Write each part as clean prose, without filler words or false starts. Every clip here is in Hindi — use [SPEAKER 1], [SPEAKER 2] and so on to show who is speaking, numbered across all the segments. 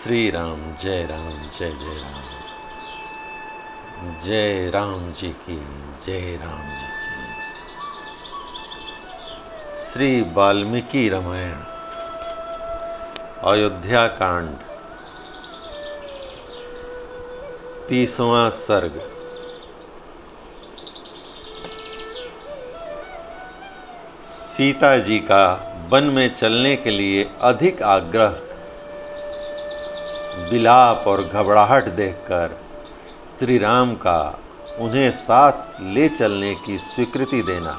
[SPEAKER 1] श्री राम जय राम जय जय राम। जय राम जी की जय राम जी की। श्री वाल्मीकि रामायण अयोध्या कांड 30वां सर्ग। सीता जी का वन में चलने के लिए अधिक आग्रह, विलाप और घबराहट देखकर श्री राम का उन्हें साथ ले चलने की स्वीकृति देना,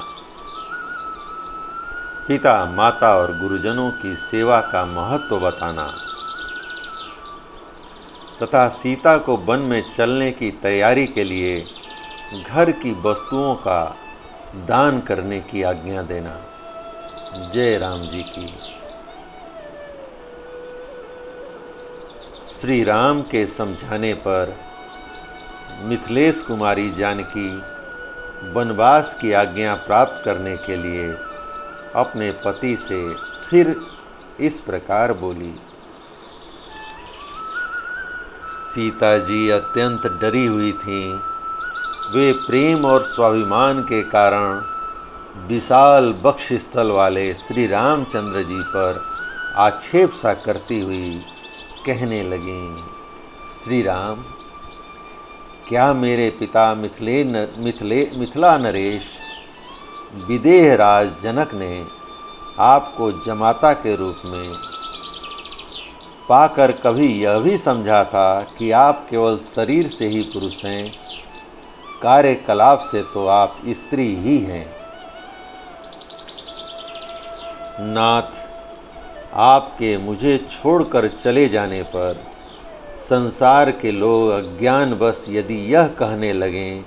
[SPEAKER 1] पिता माता और गुरुजनों की सेवा का महत्व बताना तथा सीता को वन में चलने की तैयारी के लिए घर की वस्तुओं का दान करने की आज्ञा देना। जय राम जी की। श्री राम के समझाने पर मिथिलेश कुमारी जानकी वनवास की आज्ञा प्राप्त करने के लिए अपने पति से फिर इस प्रकार बोली। सीता जी अत्यंत डरी हुई थीं। वे प्रेम और स्वाभिमान के कारण विशाल वक्षस्थल वाले श्री रामचंद्र जी पर आक्षेप सा करती हुई कहने लगीं, श्री राम, क्या मेरे पिता मिथिला नरेश विदेह राज जनक ने आपको जमाता के रूप में पाकर कभी यह भी समझा था कि आप केवल शरीर से ही पुरुष हैं, कार्यकलाप से तो आप स्त्री ही हैं। नाथ, आपके मुझे छोड़कर चले जाने पर संसार के लोग अज्ञानवश यदि यह कहने लगें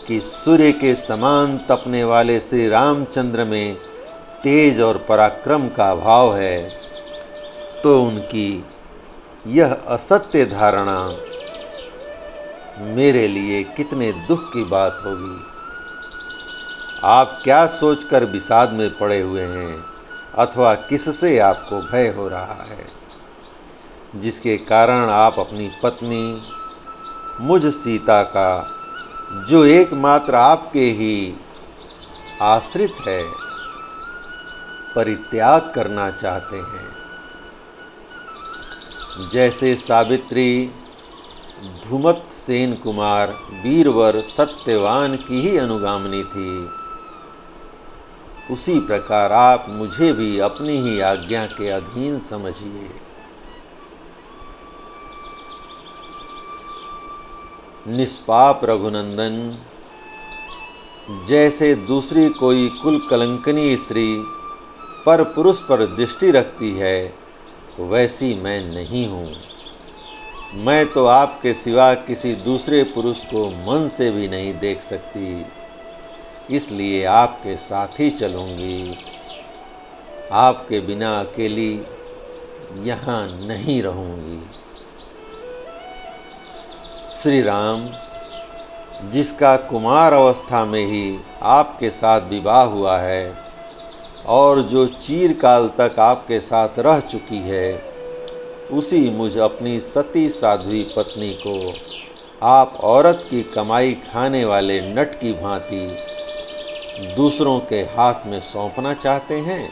[SPEAKER 1] कि सूर्य के समान तपने वाले श्री रामचंद्र में तेज और पराक्रम का अभाव है, तो उनकी यह असत्य धारणा मेरे लिए कितने दुख की बात होगी। आप क्या सोचकर विषाद में पड़े हुए हैं अथवा किससे आपको भय हो रहा है, जिसके कारण आप अपनी पत्नी मुझ सीता का, जो एकमात्र आपके ही आश्रित है, परित्याग करना चाहते हैं। जैसे सावित्री धूमतसेन कुमार वीरवर सत्यवान की ही अनुगामिनी थी, उसी प्रकार आप मुझे भी अपनी ही आज्ञा के अधीन समझिए। निष्पाप रघुनंदन, जैसे दूसरी कोई कुल कलंकनी स्त्री पर पुरुष पर दृष्टि रखती है, वैसी मैं नहीं हूँ। मैं तो आपके सिवा किसी दूसरे पुरुष को मन से भी नहीं देख सकती, इसलिए आपके साथ ही चलूंगी। आपके बिना अकेली यहाँ नहीं रहूंगी। श्री राम, जिसका कुमार अवस्था में ही आपके साथ विवाह हुआ है और जो चिरकाल तक आपके साथ रह चुकी है, उसी मुझ अपनी सती साध्वी पत्नी को आप औरत की कमाई खाने वाले नट की भांति दूसरों के हाथ में सौंपना चाहते हैं।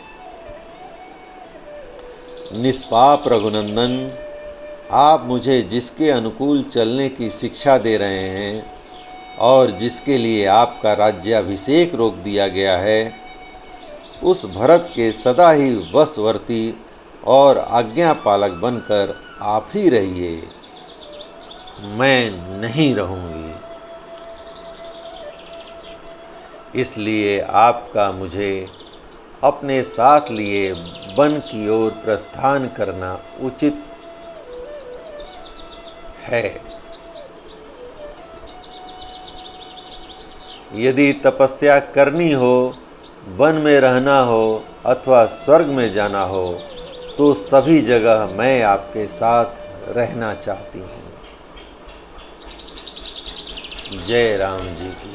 [SPEAKER 1] निष्पाप रघुनंदन, आप मुझे जिसके अनुकूल चलने की शिक्षा दे रहे हैं और जिसके लिए आपका राज्याभिषेक रोक दिया गया है, उस भरत के सदा ही वशवर्ती और आज्ञापालक बनकर आप ही रहिए। मैं नहीं रहूंगी। इसलिए आपका मुझे अपने साथ लिए वन की ओर प्रस्थान करना उचित है। यदि तपस्या करनी हो, वन में रहना हो अथवा स्वर्ग में जाना हो, तो सभी जगह मैं आपके साथ रहना चाहती हूँ। जय राम जी की।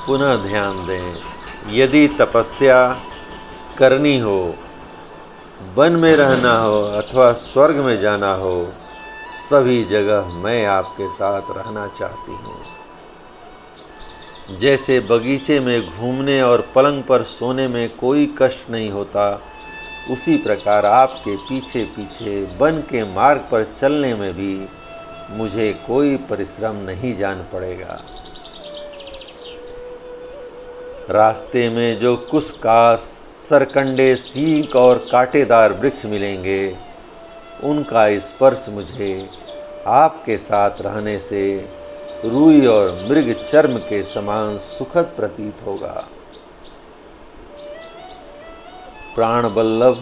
[SPEAKER 1] पुनः ध्यान दें, यदि तपस्या करनी हो, वन में रहना हो अथवा स्वर्ग में जाना हो, सभी जगह मैं आपके साथ रहना चाहती हूँ। जैसे बगीचे में घूमने और पलंग पर सोने में कोई कष्ट नहीं होता, उसी प्रकार आपके पीछे पीछे वन के मार्ग पर चलने में भी मुझे कोई परिश्रम नहीं जान पड़ेगा। रास्ते में जो कुसकास, सरकंडे, सींग और कांटेदार वृक्ष मिलेंगे, उनका स्पर्श मुझे आपके साथ रहने से रूई और मृग चर्म के समान सुखद प्रतीत होगा। प्राण वल्लभ,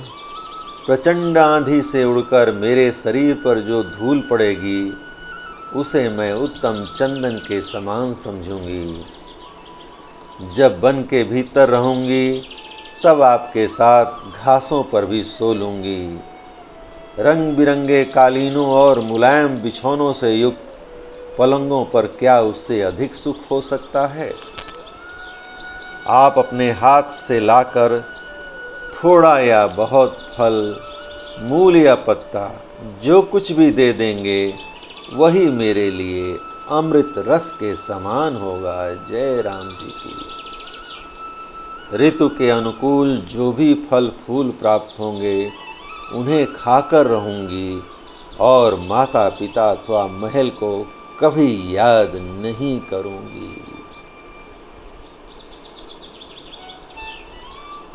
[SPEAKER 1] प्रचंड आंधी से उड़कर मेरे शरीर पर जो धूल पड़ेगी, उसे मैं उत्तम चंदन के समान समझूंगी। जब वन के भीतर रहूंगी, तब आपके साथ घासों पर भी सो लूंगी। रंग बिरंगे कालीनों और मुलायम बिछौनों से युक्त पलंगों पर क्या उससे अधिक सुख हो सकता है? आप अपने हाथ से लाकर थोड़ा या बहुत फल, मूल या पत्ता, जो कुछ भी दे देंगे, वही मेरे लिए अमृत रस के समान होगा। जय राम जी की। ऋतु के अनुकूल जो भी फल फूल प्राप्त होंगे, उन्हें खाकर रहूंगी और माता पिता अथवा महल को कभी याद नहीं करूंगी।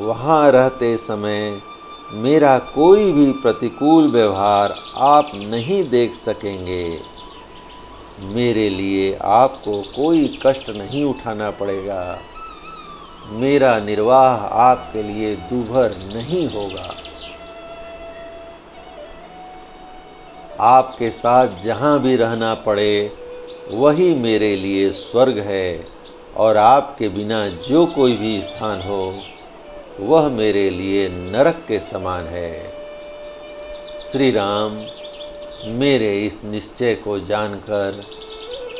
[SPEAKER 1] वहां रहते समय मेरा कोई भी प्रतिकूल व्यवहार आप नहीं देख सकेंगे। मेरे लिए आपको कोई कष्ट नहीं उठाना पड़ेगा। मेरा निर्वाह आपके लिए दूभर नहीं होगा। आपके साथ जहां भी रहना पड़े, वही मेरे लिए स्वर्ग है, और आपके बिना जो कोई भी स्थान हो, वह मेरे लिए नरक के समान है। श्री राम, मेरे इस निश्चय को जानकर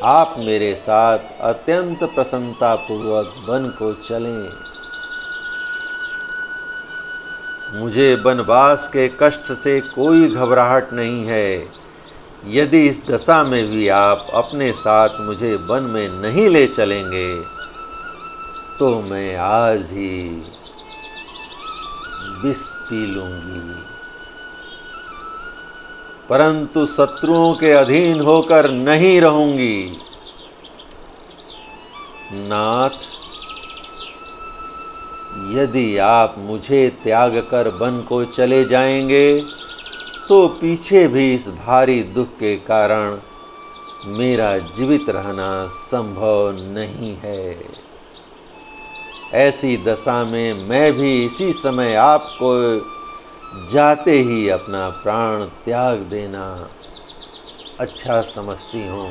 [SPEAKER 1] आप मेरे साथ अत्यंत प्रसन्नतापूर्वक वन को चलें। मुझे वनवास के कष्ट से कोई घबराहट नहीं है। यदि इस दशा में भी आप अपने साथ मुझे वन में नहीं ले चलेंगे, तो मैं आज ही विष पी लूंगी, परंतु शत्रुओं के अधीन होकर नहीं रहूंगी। नाथ, यदि आप मुझे त्याग कर वन को चले जाएंगे, तो पीछे भी इस भारी दुख के कारण मेरा जीवित रहना संभव नहीं है। ऐसी दशा में मैं भी इसी समय आपको जाते ही अपना प्राण त्याग देना अच्छा समझती हूँ।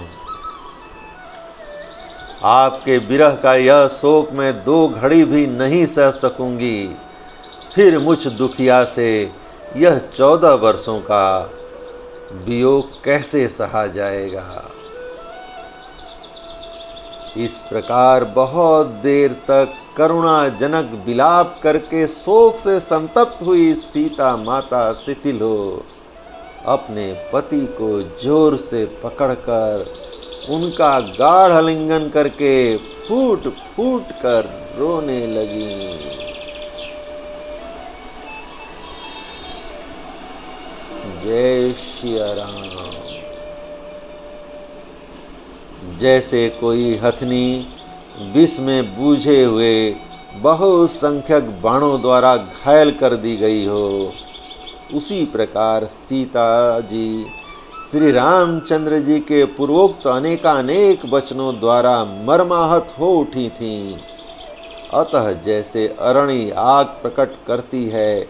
[SPEAKER 1] आपके विरह का यह शोक मैं 2 घड़ी भी नहीं सह सकूंगी। फिर मुझ दुखिया से यह 14 वर्षों का वियोग कैसे सहा जाएगा? इस प्रकार बहुत देर तक करुणाजनक विलाप करके शोक से संतप्त हुई सीता माता शिथिलो अपने पति को जोर से पकड़कर उनका गाढ़ आलिंगन करके फूट फूट कर रोने लगी। जय श्री राम। जैसे कोई हथनी विष में बूझे हुए बहुसंख्यक बाणों द्वारा घायल कर दी गई हो, उसी प्रकार सीता जी श्री रामचंद्र जी के पूर्वोक्त अनेकानेक वचनों द्वारा मर्माहत हो उठी थीं। अतः जैसे अरणि आग प्रकट करती है,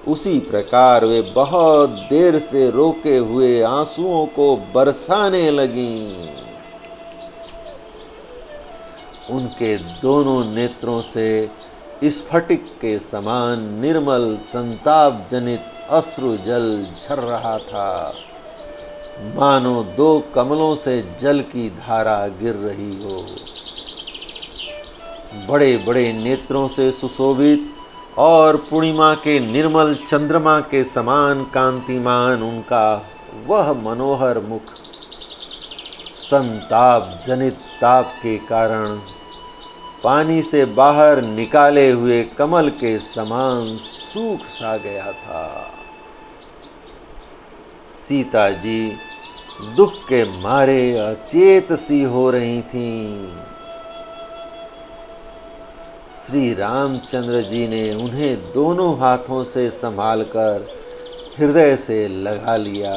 [SPEAKER 1] उसी प्रकार वे बहुत देर से रोके हुए आंसुओं को बरसाने लगीं। उनके दोनों नेत्रों से स्फटिक के समान निर्मल संताप जनित अश्रु जल झर रहा था, मानो 2 कमलों से जल की धारा गिर रही हो। बड़े बड़े नेत्रों से सुशोभित और पूर्णिमा के निर्मल चंद्रमा के समान कांतिमान उनका वह मनोहर मुख संताप जनित ताप के कारण पानी से बाहर निकाले हुए कमल के समान सूख सा गया था। सीता जी दुख के मारे अचेत सी हो रही थीं। श्री रामचंद्र जी ने उन्हें दोनों हाथों से संभालकर हृदय से लगा लिया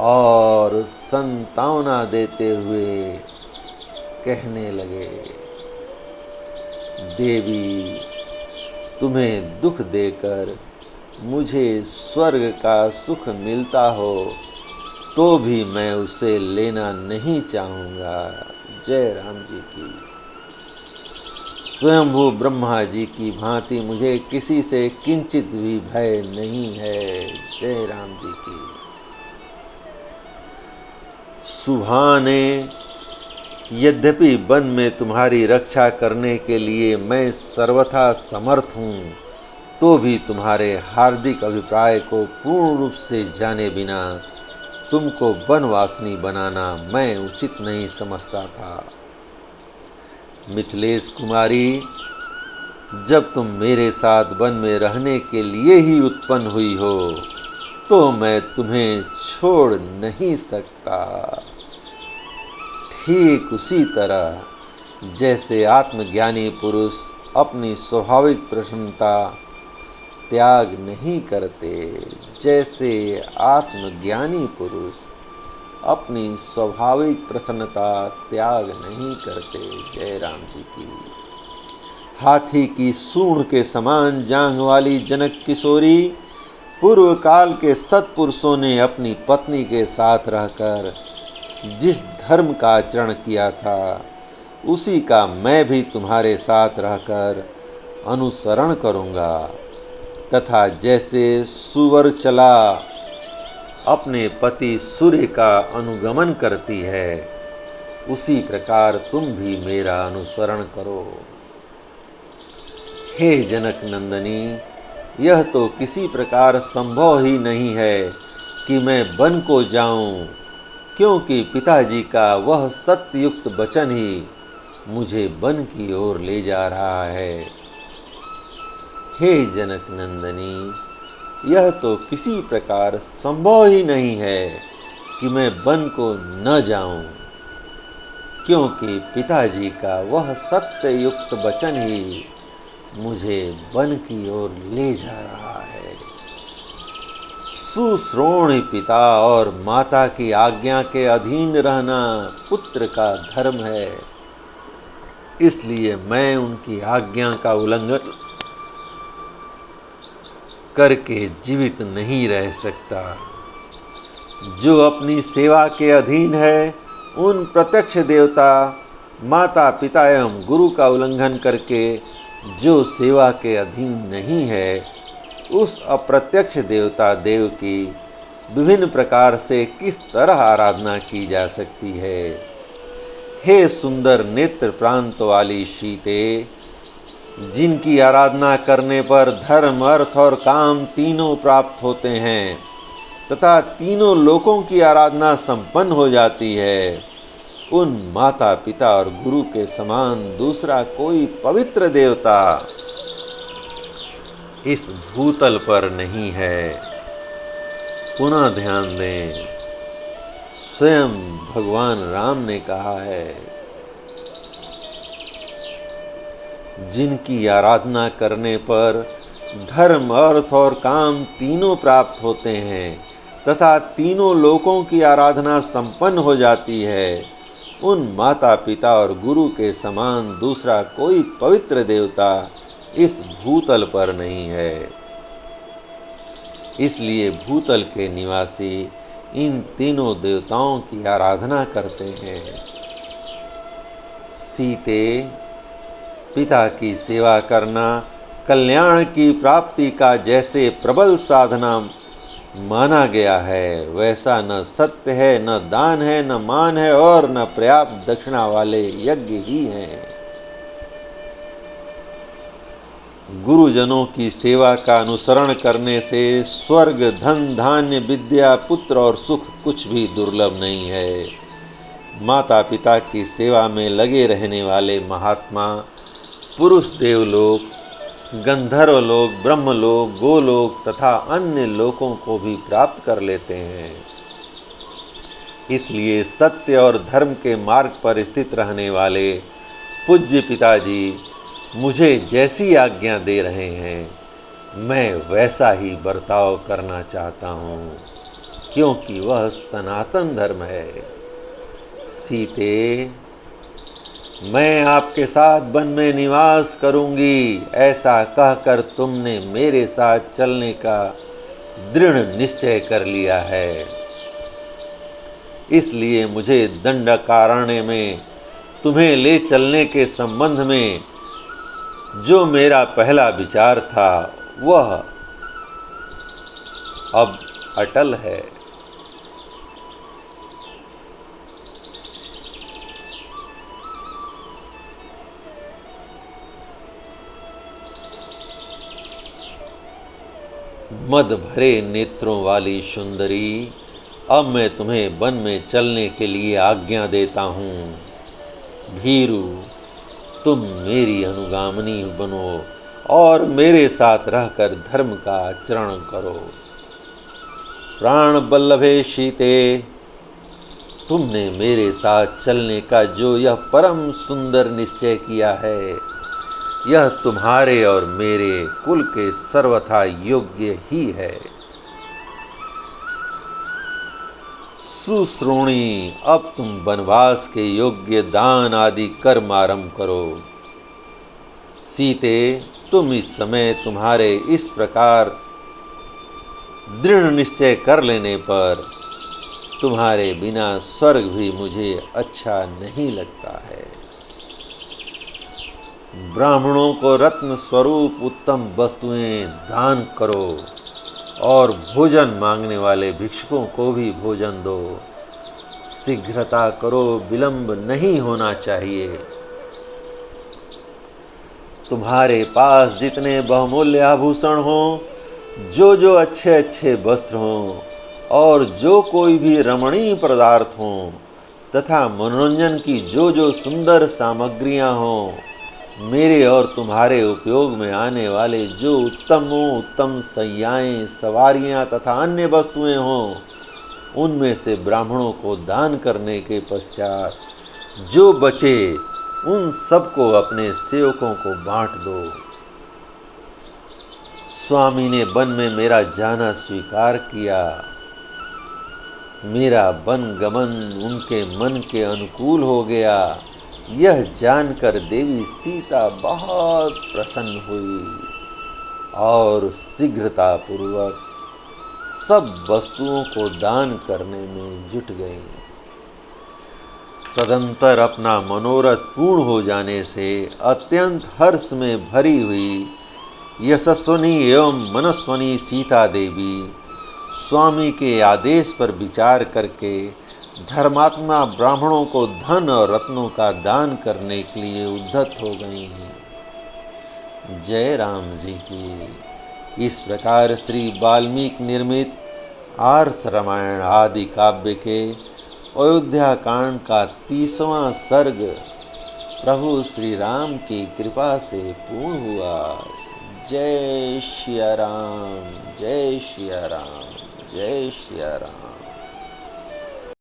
[SPEAKER 1] और संतावना देते हुए कहने लगे, देवी, तुम्हें दुख देकर मुझे स्वर्ग का सुख मिलता हो तो भी मैं उसे लेना नहीं चाहूँगा। जय राम जी की। स्वयंभू ब्रह्मा जी की भांति मुझे किसी से किंचित भी भय नहीं है। जय राम जी की। सुभाने, यद्यपि वन में तुम्हारी रक्षा करने के लिए मैं सर्वथा समर्थ हूँ, तो भी तुम्हारे हार्दिक अभिप्राय को पूर्ण रूप से जाने बिना तुमको वनवासिनी बनाना मैं उचित नहीं समझता था। मिथिलेश कुमारी, जब तुम मेरे साथ वन में रहने के लिए ही उत्पन्न हुई हो तो मैं तुम्हें छोड़ नहीं सकता। ठीक उसी तरह जैसे आत्मज्ञानी पुरुष अपनी स्वाभाविक प्रसन्नता त्याग नहीं करते, जैसे आत्मज्ञानी पुरुष अपनी स्वाभाविक प्रसन्नता त्याग नहीं करते। जय राम जी की। हाथी की सूंड के समान जांघ वाली जनक किशोरी, पूर्व काल के सत्पुरुषों ने अपनी पत्नी के साथ रहकर जिस धर्म का आचरण किया था उसी का मैं भी तुम्हारे साथ रहकर अनुसरण करूंगा। तथा जैसे सुवर्चला अपने पति सूर्य का अनुगमन करती है, उसी प्रकार तुम भी मेरा अनुसरण करो। हे जनक नंदनी, यह तो किसी प्रकार संभव ही नहीं है कि मैं वन को जाऊं, क्योंकि पिताजी का वह सत्ययुक्त वचन ही मुझे वन की ओर ले जा रहा है। हे जनक नंदनी, यह तो किसी प्रकार संभव ही नहीं है कि मैं वन को न जाऊं, क्योंकि पिताजी का वह सत्ययुक्त वचन ही मुझे वन की ओर ले जा रहा है। सुश्रोणी पिता और माता की आज्ञा के अधीन रहना पुत्र का धर्म है, इसलिए मैं उनकी आज्ञा का उल्लंघन करके जीवित नहीं रह सकता। जो अपनी सेवा के अधीन है, उन प्रत्यक्ष देवता माता पिता एवं गुरु का उल्लंघन करके जो सेवा के अधीन नहीं है, उस अप्रत्यक्ष देवता देव की विभिन्न प्रकार से किस तरह आराधना की जा सकती है। हे सुंदर नेत्र प्रांत वाली सीते, जिनकी आराधना करने पर धर्म अर्थ और काम तीनों प्राप्त होते हैं तथा तीनों लोकों की आराधना संपन्न हो जाती है, उन माता पिता और गुरु के समान दूसरा कोई पवित्र देवता इस भूतल पर नहीं है। पुनः ध्यान दें, स्वयं भगवान राम ने कहा है, जिनकी आराधना करने पर धर्म अर्थ और काम तीनों प्राप्त होते हैं तथा तीनों लोकों की आराधना संपन्न हो जाती है, उन माता पिता और गुरु के समान दूसरा कोई पवित्र देवता इस भूतल पर नहीं है। इसलिए भूतल के निवासी इन तीनों देवताओं की आराधना करते हैं। सीते, पिता की सेवा करना कल्याण की प्राप्ति का जैसे प्रबल साधना माना गया है, वैसा न सत्य है, न दान है, न मान है और न पर्याप्त दक्षिणा वाले यज्ञ ही हैं। गुरुजनों की सेवा का अनुसरण करने से स्वर्ग, धन, धान्य, विद्या, पुत्र और सुख कुछ भी दुर्लभ नहीं है। माता पिता की सेवा में लगे रहने वाले महात्मा पुरुष देवलोक, गंधर्व लोक, ब्रह्मलोक, गोलोक तथा अन्य लोकों को भी प्राप्त कर लेते हैं। इसलिए सत्य और धर्म के मार्ग पर स्थित रहने वाले पूज्य पिताजी मुझे जैसी आज्ञा दे रहे हैं, मैं वैसा ही बर्ताव करना चाहता हूँ, क्योंकि वह सनातन धर्म है। सीते, मैं आपके साथ वन में निवास करूंगी, ऐसा कहकर तुमने मेरे साथ चलने का दृढ़ निश्चय कर लिया है। इसलिए मुझे दंडकारण्य में तुम्हें ले चलने के संबंध में जो मेरा पहला विचार था, वह अब अटल है। मद भरे नेत्रों वाली सुंदरी, अब मैं तुम्हें वन में चलने के लिए आज्ञा देता हूँ। भीरू, तुम मेरी अनुगामिनी बनो और मेरे साथ रहकर धर्म का आचरण करो। प्राण बल्लभे सीते, तुमने मेरे साथ चलने का जो यह परम सुंदर निश्चय किया है, यह तुम्हारे और मेरे कुल के सर्वथा योग्य ही है। सुश्रोणी, अब तुम वनवास के योग्य दान आदि कर्म आरंभ करो। सीते, तुम इस समय तुम्हारे इस प्रकार दृढ़ निश्चय कर लेने पर तुम्हारे बिना स्वर्ग भी मुझे अच्छा नहीं लगता है। ब्राह्मणों को रत्न स्वरूप उत्तम वस्तुएं दान करो और भोजन मांगने वाले भिक्षुकों को भी भोजन दो। शीघ्रता करो, विलंब नहीं होना चाहिए। तुम्हारे पास जितने बहुमूल्य आभूषण हों, जो जो अच्छे अच्छे वस्त्र हों और जो कोई भी रमणीय पदार्थ हों तथा मनोरंजन की जो जो सुंदर सामग्रियां हों, मेरे और तुम्हारे उपयोग में आने वाले जो उत्तम शैयाएं, सवारियां तथा अन्य वस्तुएं हों, उनमें से ब्राह्मणों को दान करने के पश्चात जो बचे उन सबको अपने सेवकों को बांट दो। स्वामी ने वन में मेरा जाना स्वीकार किया। मेरा वन गमन उनके मन के अनुकूल हो गया। यह जानकर देवी सीता बहुत प्रसन्न हुई और शीघ्रता पूर्वक सब वस्तुओं को दान करने में जुट गई। तदंतर अपना मनोरथ पूर्ण हो जाने से अत्यंत हर्ष में भरी हुई यशस्विनी एवं मनस्विनी सीता देवी स्वामी के आदेश पर विचार करके धर्मात्मा ब्राह्मणों को धन और रत्नों का दान करने के लिए उद्यत हो गई। जय राम जी की। इस प्रकार श्री वाल्मीकि निर्मित आर्ष रामायण आदि काव्य के अयोध्या कांड का 30वां सर्ग प्रभु श्री राम की कृपा से पूर्ण हुआ। जय श्री राम, जय श्री राम, जय श्री राम।